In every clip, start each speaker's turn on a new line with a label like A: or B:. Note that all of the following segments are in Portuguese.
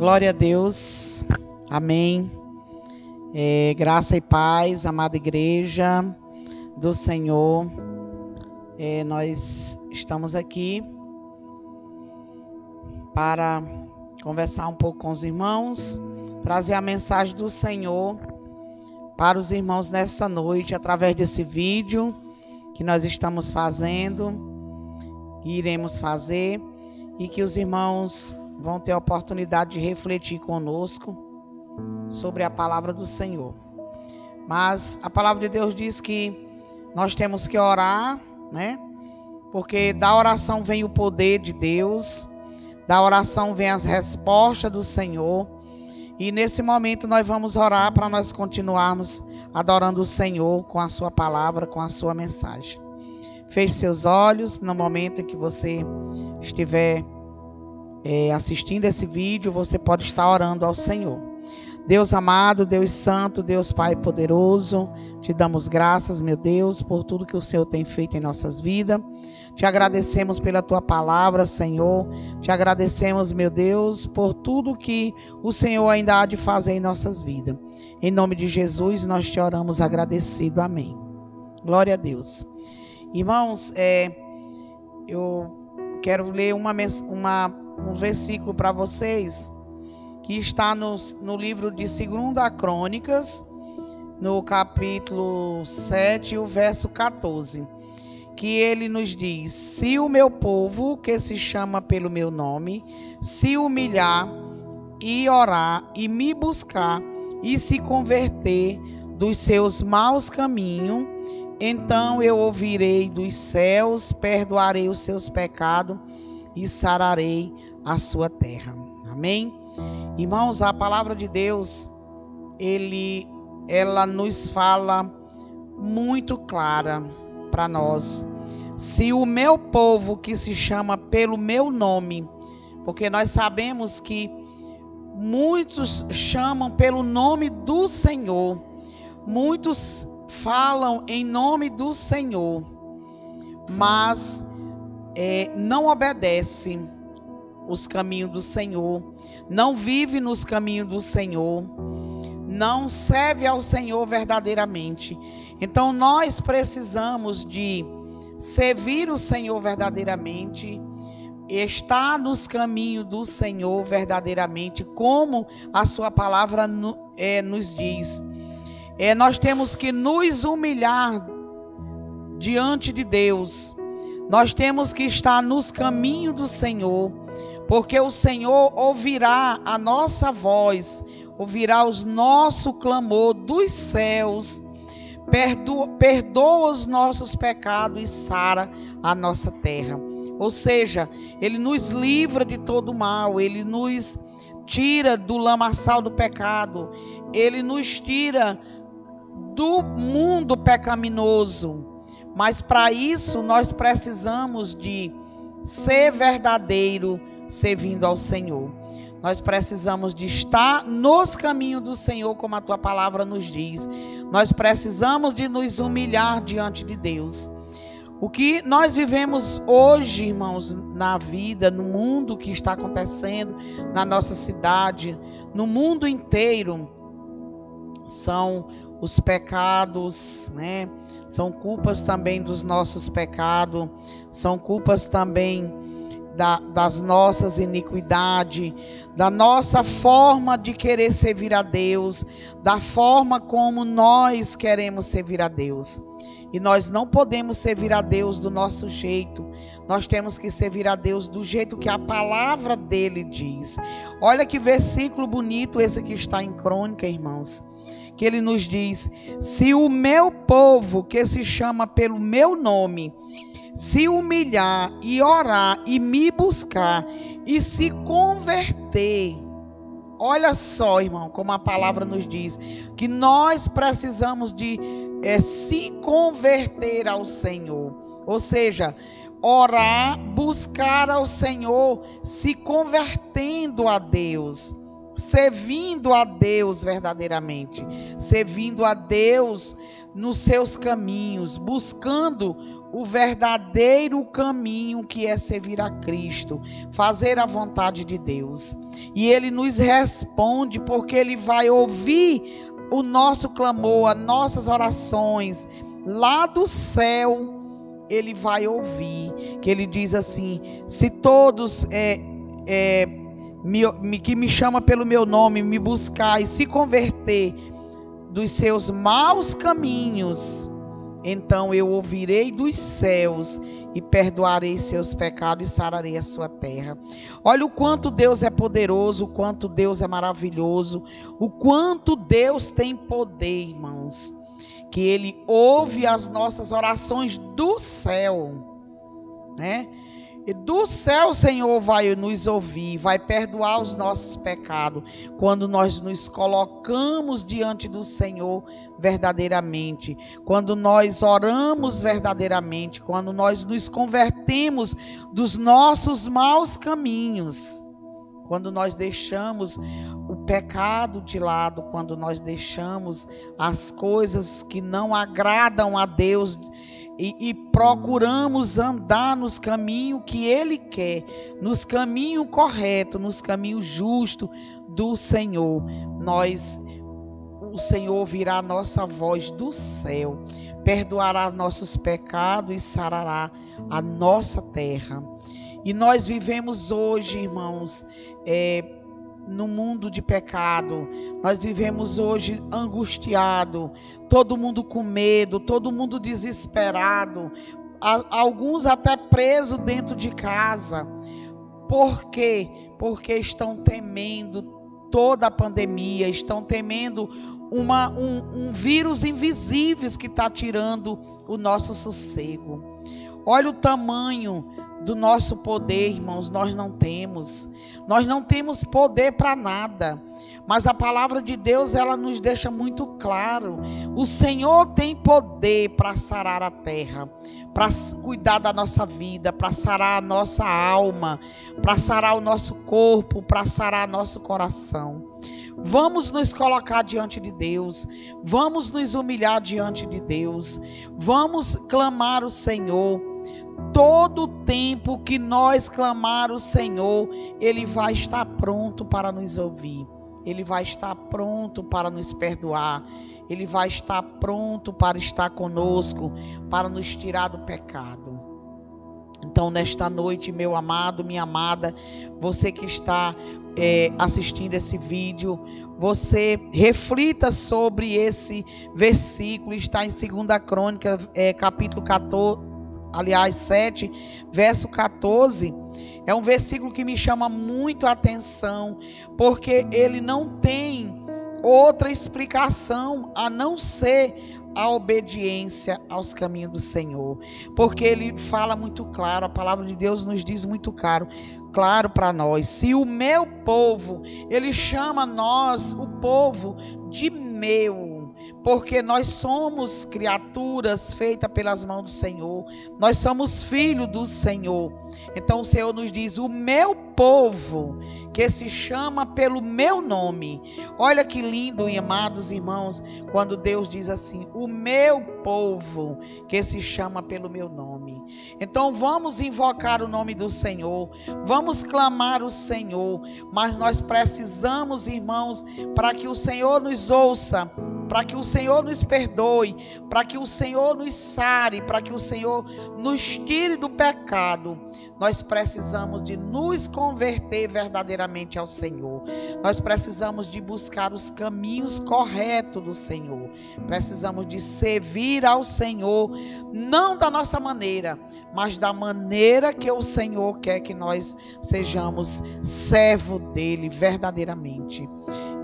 A: Glória a Deus, amém. Graça e paz, amada igreja do Senhor. Nós estamos aqui para conversar um pouco com os irmãos, trazer a mensagem do Senhor para os irmãos nesta noite, através desse vídeo que nós estamos fazendo e iremos fazer, e que os irmãos vão ter a oportunidade de refletir conosco sobre a palavra do Senhor. Mas a palavra de Deus diz que nós temos que orar, né? Porque da oração vem o poder de Deus, da oração vem as respostas do Senhor. E nesse momento nós vamos orar para nós continuarmos adorando o Senhor com a sua palavra, com a sua mensagem. Feche seus olhos no momento em que você estiver assistindo esse vídeo, você pode estar orando ao Senhor. Deus amado, Deus santo, Deus Pai poderoso, te damos graças, meu Deus, por tudo que o Senhor tem feito em nossas vidas. Te agradecemos pela tua palavra, Senhor. Te agradecemos, meu Deus, por tudo que o Senhor ainda há de fazer em nossas vidas. Em nome de Jesus, nós te oramos agradecido. Amém. Glória a Deus. Irmãos, eu quero ler um versículo para vocês, que está no livro de 2 Crônicas, no capítulo 7, o verso 14, que ele nos diz: se o meu povo, que se chama pelo meu nome, se humilhar e orar e me buscar e se converter dos seus maus caminhos, então eu ouvirei dos céus, perdoarei os seus pecados e sararei a sua terra. Amém? Irmãos, a palavra de Deus, ela nos fala muito clara para nós. Se o meu povo, que se chama pelo meu nome, porque nós sabemos que muitos chamam pelo nome do Senhor, muitos falam em nome do Senhor, mas não obedecem os caminhos do Senhor, não vive nos caminhos do Senhor, não serve ao Senhor verdadeiramente. Então nós precisamos de servir o Senhor verdadeiramente, estar nos caminhos do Senhor verdadeiramente, como a sua palavra nos diz. Nós temos que nos humilhar diante de Deus. Nós temos que estar nos caminhos do Senhor, porque o Senhor ouvirá a nossa voz, ouvirá o nosso clamor dos céus, perdoa os nossos pecados e sara a nossa terra. Ou seja, Ele nos livra de todo mal, Ele nos tira do lamaçal do pecado, Ele nos tira do mundo pecaminoso. Mas para isso nós precisamos de ser verdadeiro servindo ao Senhor. Nós precisamos de estar nos caminhos do Senhor, como a tua palavra nos diz. Nós precisamos de nos humilhar diante de Deus. O que nós vivemos hoje, irmãos, na vida, no mundo que está acontecendo, na nossa cidade, no mundo inteiro, são os pecados, né? São culpas também dos nossos pecados, são culpas também das nossas iniquidades, da nossa forma de querer servir a Deus, da forma como nós queremos servir a Deus. E nós não podemos servir a Deus do nosso jeito, nós temos que servir a Deus do jeito que a palavra dele diz. Olha que versículo bonito esse que está em Crônica, irmãos, que ele nos diz: se o meu povo, que se chama pelo meu nome, se humilhar e orar e me buscar e se converter. Olha só, irmão, como a palavra nos diz, que nós precisamos de se converter ao Senhor. Ou seja, orar, buscar ao Senhor, se convertendo a Deus, servindo a Deus verdadeiramente, servindo a Deus nos seus caminhos, buscando o verdadeiro caminho, que é servir a Cristo, fazer a vontade de Deus. E Ele nos responde, porque Ele vai ouvir o nosso clamor, as nossas orações lá do céu. Ele vai ouvir, que Ele diz assim: se todos que me chama pelo meu nome me buscar e se converter dos seus maus caminhos, então eu ouvirei dos céus e perdoarei seus pecados e sararei a sua terra. Olha o quanto Deus é poderoso, o quanto Deus é maravilhoso, o quanto Deus tem poder, irmãos. Que Ele ouve as nossas orações do céu, né? E do céu o Senhor vai nos ouvir, vai perdoar os nossos pecados, quando nós nos colocamos diante do Senhor verdadeiramente, quando nós oramos verdadeiramente, quando nós nos convertemos dos nossos maus caminhos, quando nós deixamos o pecado de lado, quando nós deixamos as coisas que não agradam a Deus e procuramos andar nos caminhos que Ele quer, nos caminhos corretos, nos caminhos justos do Senhor. O Senhor ouvirá a nossa voz do céu, perdoará nossos pecados e sarará a nossa terra. E nós vivemos hoje, irmãos, no mundo de pecado. Nós vivemos hoje angustiado, todo mundo com medo, todo mundo desesperado, alguns até presos dentro de casa. Por quê? Porque estão temendo toda a pandemia, estão temendo um vírus invisível que está tirando o nosso sossego. Olha o tamanho do nosso poder, irmãos. Nós não temos poder para nada, mas a palavra de Deus, ela nos deixa muito claro: o Senhor tem poder para sarar a terra, para cuidar da nossa vida, para sarar a nossa alma, para sarar o nosso corpo, para sarar nosso coração. Vamos nos colocar diante de Deus, vamos nos humilhar diante de Deus, vamos clamar o Senhor. Todo o tempo que nós clamar o Senhor, Ele vai estar pronto para nos ouvir. Ele vai estar pronto para nos perdoar. Ele vai estar pronto para estar conosco, para nos tirar do pecado. Então, nesta noite, meu amado, minha amada, você que está assistindo esse vídeo, você reflita sobre esse versículo. Está em 2 Crônica, capítulo 7, verso 14, é um versículo que me chama muito a atenção, porque ele não tem outra explicação a não ser a obediência aos caminhos do Senhor, porque ele fala muito claro, a palavra de Deus nos diz muito claro para nós: se o meu povo, ele chama nós, o povo, de meu, porque nós somos criaturas feitas pelas mãos do Senhor, nós somos filhos do Senhor. Então o Senhor nos diz: o meu povo, que se chama pelo meu nome. Olha que lindo, amados irmãos, quando Deus diz assim: o meu povo, que se chama pelo meu nome. Então vamos invocar o nome do Senhor, vamos clamar o Senhor, mas nós precisamos, irmãos, para que o Senhor nos ouça, para que o Senhor nos perdoe, para que o Senhor nos sare, para que o Senhor nos tire do pecado, nós precisamos de nos converter verdadeiramente ao Senhor. Nós precisamos de buscar os caminhos corretos do Senhor. Precisamos de servir ao Senhor, não da nossa maneira, mas da maneira que o Senhor quer que nós sejamos servo dele verdadeiramente.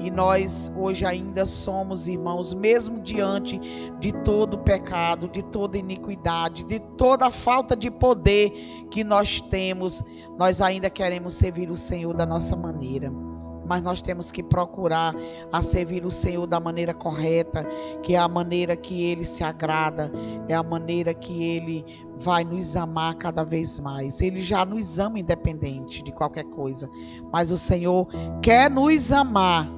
A: E nós hoje ainda somos, irmãos, mesmo diante de todo o pecado, de toda iniquidade, de toda a falta de poder que nós temos, nós ainda queremos servir o Senhor da nossa maneira. Mas nós temos que procurar a servir o Senhor da maneira correta, que é a maneira que Ele se agrada, é a maneira que Ele vai nos amar cada vez mais. Ele já nos ama independente de qualquer coisa, mas o Senhor quer nos amar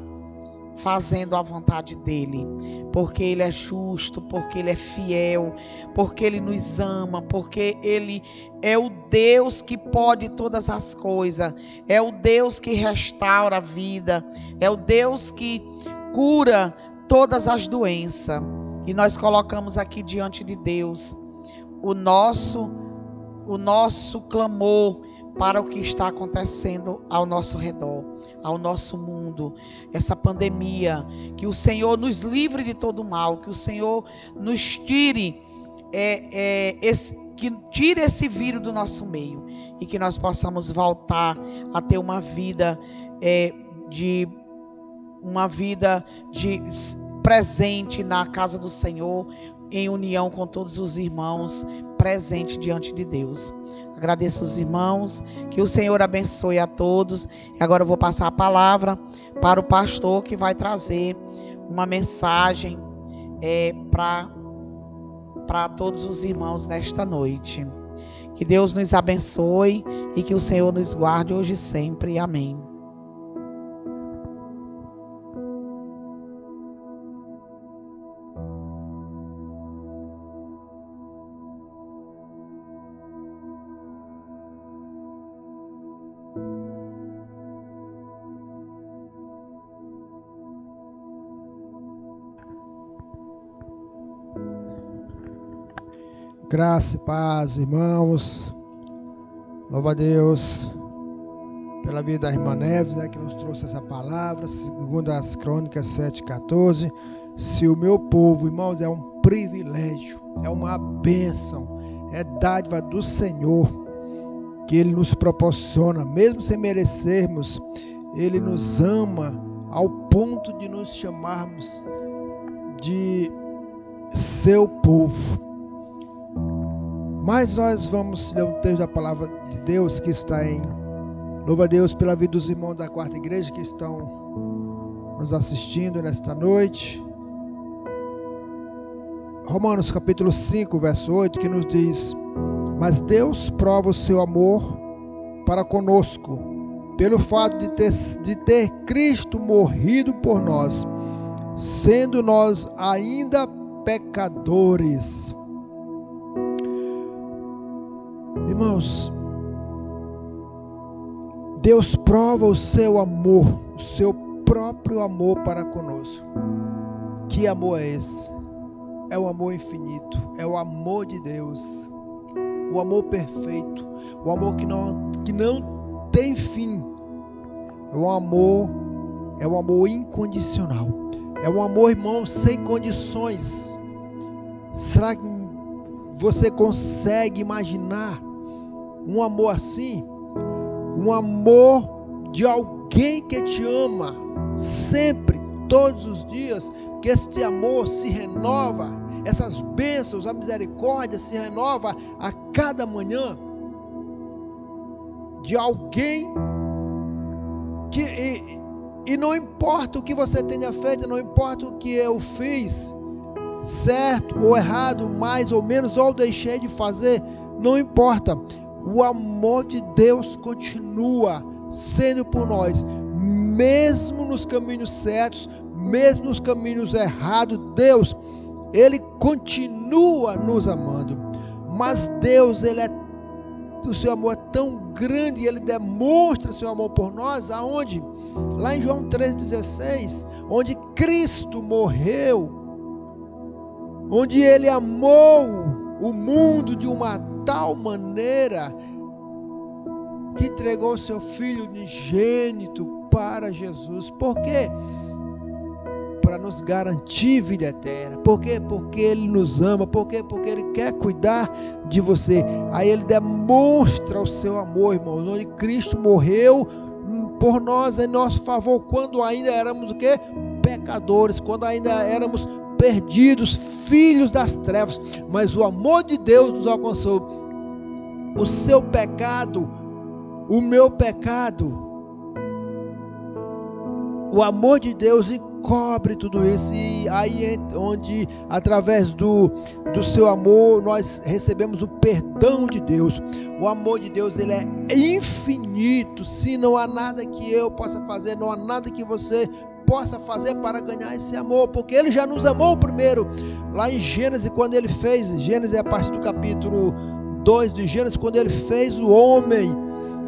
A: fazendo a vontade dEle, porque Ele é justo, porque Ele é fiel, porque Ele nos ama, porque Ele é o Deus que pode todas as coisas, é o Deus que restaura a vida, é o Deus que cura todas as doenças. E nós colocamos aqui diante de Deus o nosso clamor para o que está acontecendo ao nosso redor, ao nosso mundo, essa pandemia, que o Senhor nos livre de todo mal, que o Senhor nos tire, que tire esse vírus do nosso meio, e que nós possamos voltar a ter uma vida de presente na casa do Senhor, em união com todos os irmãos, presente diante de Deus. Agradeço os irmãos, que o Senhor abençoe a todos. E agora eu vou passar a palavra para o pastor, que vai trazer uma mensagem para todos os irmãos nesta noite. Que Deus nos abençoe e que o Senhor nos guarde hoje e sempre. Amém.
B: Graça e paz, irmãos. Louva a Deus pela vida da irmã Neves, que nos trouxe essa palavra, segundo as Crônicas 7,14. Se o meu povo, irmãos, é um privilégio, é uma bênção, é dádiva do Senhor que Ele nos proporciona, mesmo sem merecermos. Ele nos ama ao ponto de nos chamarmos de seu povo. Mas nós vamos ler um texto da palavra de Deus que está em... Louva a Deus pela vida dos irmãos da quarta igreja que estão nos assistindo nesta noite. Romanos capítulo 5, verso 8, que nos diz: mas Deus prova o seu amor para conosco, pelo fato de ter Cristo morrido por nós, sendo nós ainda pecadores. Irmãos, Deus prova o seu amor, o seu próprio amor para conosco. Que amor é esse? É o amor infinito, é o amor de Deus, o amor perfeito, o amor que não tem fim. É um amor incondicional, é um amor, irmão, sem condições. Será que você consegue imaginar um amor assim? Um amor de alguém que te ama sempre, todos os dias, que este amor se renova, essas bênçãos, a misericórdia se renova a cada manhã, de alguém que, e não importa o que você tenha feito, não importa o que eu fiz, certo ou errado, mais ou menos, ou deixei de fazer, não importa. O amor de Deus continua sendo por nós, mesmo nos caminhos certos, mesmo nos caminhos errados. Deus, Ele continua nos amando. Mas Deus, o seu amor é tão grande, Ele demonstra seu amor por nós, aonde? Lá em João 3,16, onde Cristo morreu, onde Ele amou o mundo de uma tal maneira que entregou seu Filho unigênito para Jesus. Por quê? Para nos garantir vida eterna. Por quê? Porque Ele nos ama. Por quê? Porque Ele quer cuidar de você. Aí Ele demonstra o seu amor, irmãos, onde Cristo morreu por nós, em nosso favor, quando ainda éramos o quê? Pecadores, quando ainda éramos perdidos, filhos das trevas. Mas o amor de Deus nos alcançou. O seu pecado, o meu pecado, o amor de Deus encobre tudo isso. E aí onde, através do seu amor, nós recebemos o perdão de Deus. O amor de Deus, ele é infinito. Se não há nada que eu possa fazer, não há nada que você possa fazer para ganhar esse amor, porque Ele já nos amou primeiro. Lá em Gênesis, quando Ele fez, Gênesis é a partir do capítulo 2 de Gênesis, quando Ele fez o homem,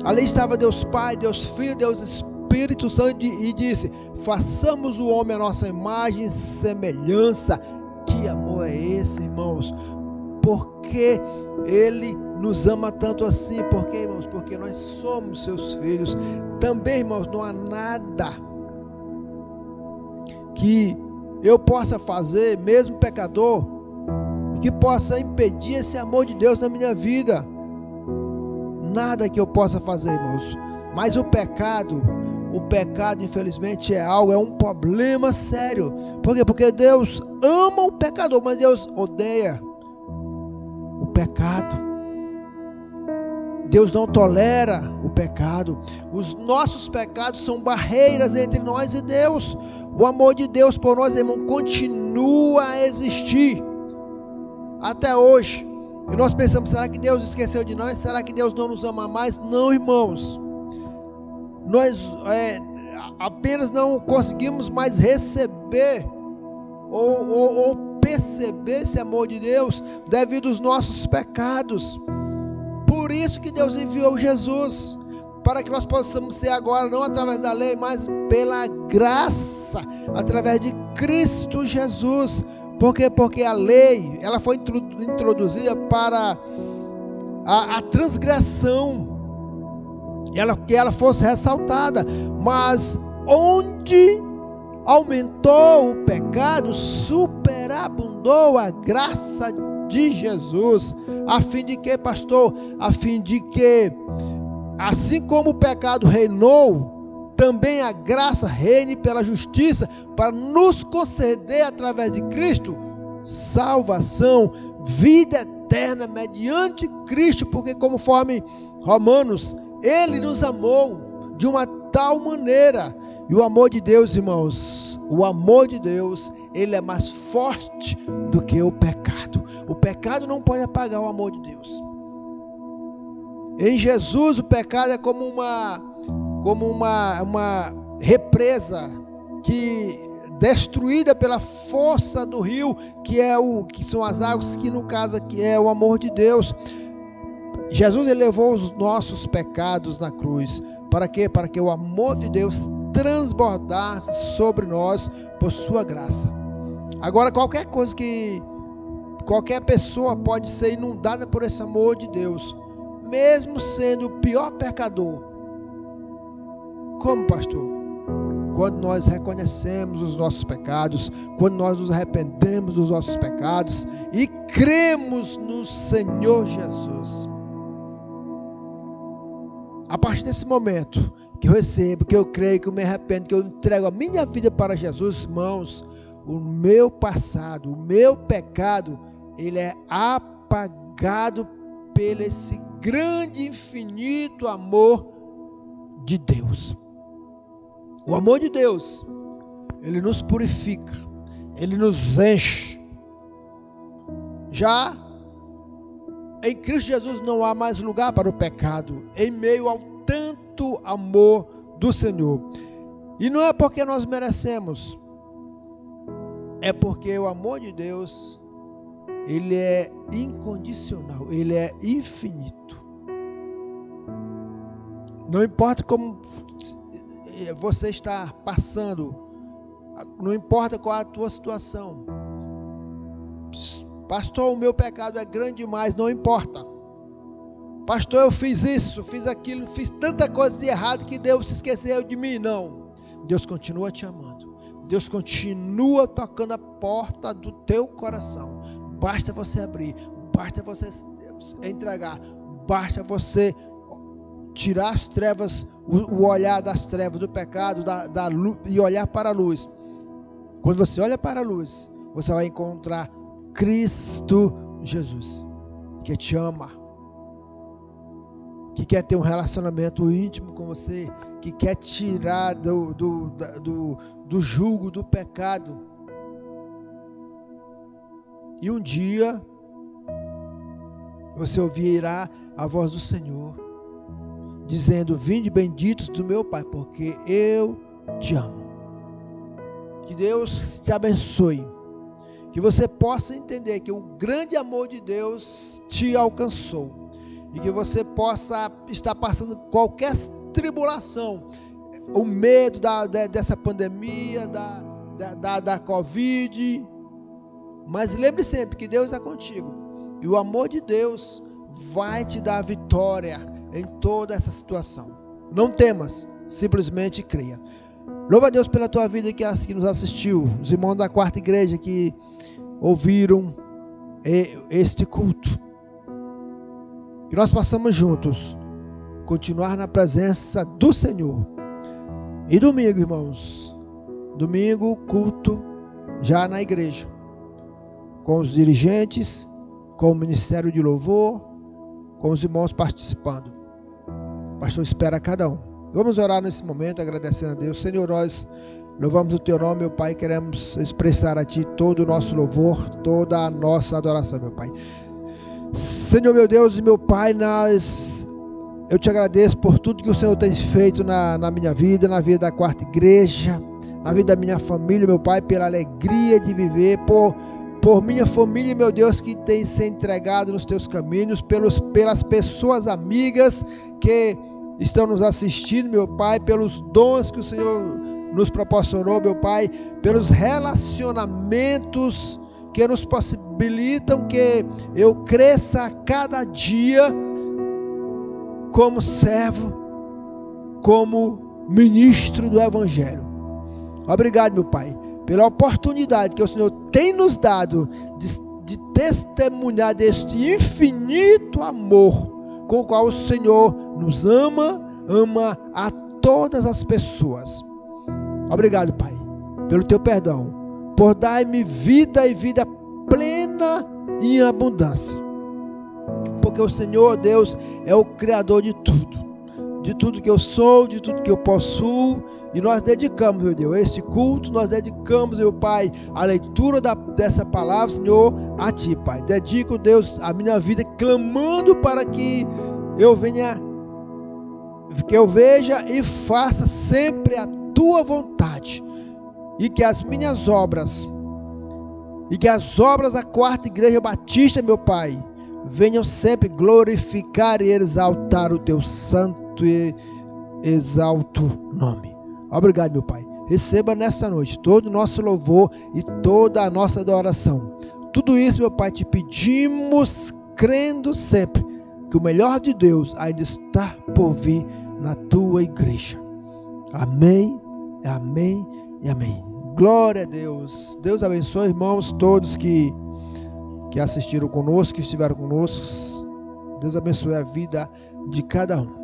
B: ali estava Deus Pai, Deus Filho, Deus Espírito Santo, e disse: façamos o homem a nossa imagem e semelhança. Que amor é esse, irmãos? Porque Ele nos ama tanto assim. Por quê, irmãos? Porque nós somos seus filhos. Também, irmãos, não há nada que eu possa fazer, mesmo pecador, que possa impedir esse amor de Deus na minha vida. Nada que eu possa fazer, irmãos. Mas o pecado, infelizmente, é um problema sério. Por quê? Porque Deus ama o pecador, mas Deus odeia o pecado. Deus não tolera o pecado. Os nossos pecados são barreiras entre nós e Deus. O amor de Deus por nós, irmão, continua a existir até hoje. E nós pensamos: será que Deus esqueceu de nós? Será que Deus não nos ama mais? Não, irmãos. Nós apenas não conseguimos mais receber ou perceber esse amor de Deus devido aos nossos pecados. Por isso que Deus enviou Jesus, para que nós possamos ser agora, não através da lei, mas pela graça, através de Cristo Jesus. Por quê? Porque a lei, ela foi introduzida para a transgressão, que ela fosse ressaltada. Mas onde aumentou o pecado, superabundou a graça de Jesus. A fim de que, pastor? A fim de que, assim como o pecado reinou, também a graça reine pela justiça, para nos conceder, através de Cristo, salvação, vida eterna, mediante Cristo. Porque, conforme Romanos, Ele nos amou de uma tal maneira. E o amor de Deus, irmãos, o amor de Deus, ele é mais forte do que o pecado. O pecado não pode apagar o amor de Deus. Em Jesus, o pecado é como uma represa que destruída pela força do rio, que são as águas, que no caso aqui é o amor de Deus. Jesus, ele levou os nossos pecados na cruz. Para quê? Para que o amor de Deus transbordasse sobre nós por sua graça. Agora, qualquer pessoa pode ser inundada por esse amor de Deus, mesmo sendo o pior pecador. Como, pastor? Quando nós reconhecemos os nossos pecados, quando nós nos arrependemos dos nossos pecados e cremos no Senhor Jesus. A partir desse momento que eu recebo, que eu creio, que eu me arrependo, que eu entrego a minha vida para Jesus, irmãos, o meu passado, o meu pecado, ele é apagado pelo esse grande, infinito amor de Deus. O amor de Deus, ele nos purifica, ele nos enche. Já em Cristo Jesus não há mais lugar para o pecado, em meio ao tanto amor do Senhor. E não é porque nós merecemos, é porque o amor de Deus, ele é incondicional, ele é infinito. Não importa como você está passando, não importa qual a tua situação. Pastor, o meu pecado é grande demais. Não importa. Pastor, eu fiz isso, fiz aquilo, fiz tanta coisa de errado que Deus se esqueceu de mim. Não. Deus continua te amando. Deus continua tocando a porta do teu coração. Basta você abrir, basta você entregar, basta você tirar as trevas, o olhar das trevas, do pecado, da luz, e olhar para a luz. Quando você olha para a luz, você vai encontrar Cristo Jesus, que te ama, que quer ter um relacionamento íntimo com você, que quer tirar do jugo do pecado. E um dia você ouvirá a voz do Senhor dizendo: vinde benditos do meu Pai, porque eu te amo. Que Deus te abençoe. Que você possa entender que o grande amor de Deus te alcançou. E que você possa estar passando qualquer tribulação, o medo dessa pandemia, da Covid. Mas lembre sempre que Deus é contigo. E o amor de Deus vai te dar vitória em toda essa situação. Não temas, simplesmente creia. Louva a Deus pela tua vida que nos assistiu. Os irmãos da quarta igreja que ouviram este culto. Que nós possamos juntos continuar na presença do Senhor. E domingo, irmãos, domingo, culto já na igreja, com os dirigentes, com o ministério de louvor, com os irmãos participando. O pastor espera cada um. Vamos orar nesse momento, agradecendo a Deus. Senhor, nós louvamos o teu nome, meu Pai, queremos expressar a ti todo o nosso louvor, toda a nossa adoração, meu Pai. Senhor, meu Deus e meu Pai, eu te agradeço por tudo que o Senhor tem feito na minha vida, na vida da quarta igreja, na vida da minha família, meu Pai, pela alegria de viver, por minha família, meu Deus, que tem se entregado nos teus caminhos, pelas pessoas amigas que estão nos assistindo, meu Pai, pelos dons que o Senhor nos proporcionou, meu Pai, pelos relacionamentos que nos possibilitam que eu cresça a cada dia como servo, como ministro do Evangelho. Obrigado, meu Pai, pela oportunidade que o Senhor tem nos dado de testemunhar deste infinito amor com o qual o Senhor nos ama a todas as pessoas. Obrigado, Pai, pelo teu perdão, por dar-me vida e vida plena e em abundância. Porque o Senhor, Deus, é o Criador de tudo que eu sou, de tudo que eu possuo. E nós dedicamos, meu Deus, esse culto, nós dedicamos, meu Pai, a leitura dessa palavra, Senhor, a Ti, Pai. Dedico, Deus, a minha vida, clamando para que eu veja e faça sempre a Tua vontade. E que as minhas obras, e que as obras da quarta igreja batista, meu Pai, venham sempre glorificar e exaltar o Teu santo e exalto nome. Obrigado, meu Pai. Receba nesta noite todo o nosso louvor e toda a nossa adoração. Tudo isso, meu Pai, te pedimos, crendo sempre que o melhor de Deus ainda está por vir na Tua igreja. Amém, amém e amém. Glória a Deus. Deus abençoe, irmãos, todos que assistiram conosco, que estiveram conosco. Deus abençoe a vida de cada um.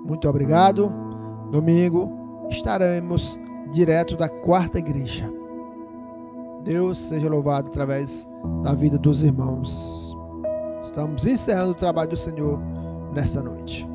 B: Muito obrigado. Domingo estaremos direto da quarta igreja. Deus seja louvado através da vida dos irmãos. Estamos encerrando o trabalho do Senhor nesta noite.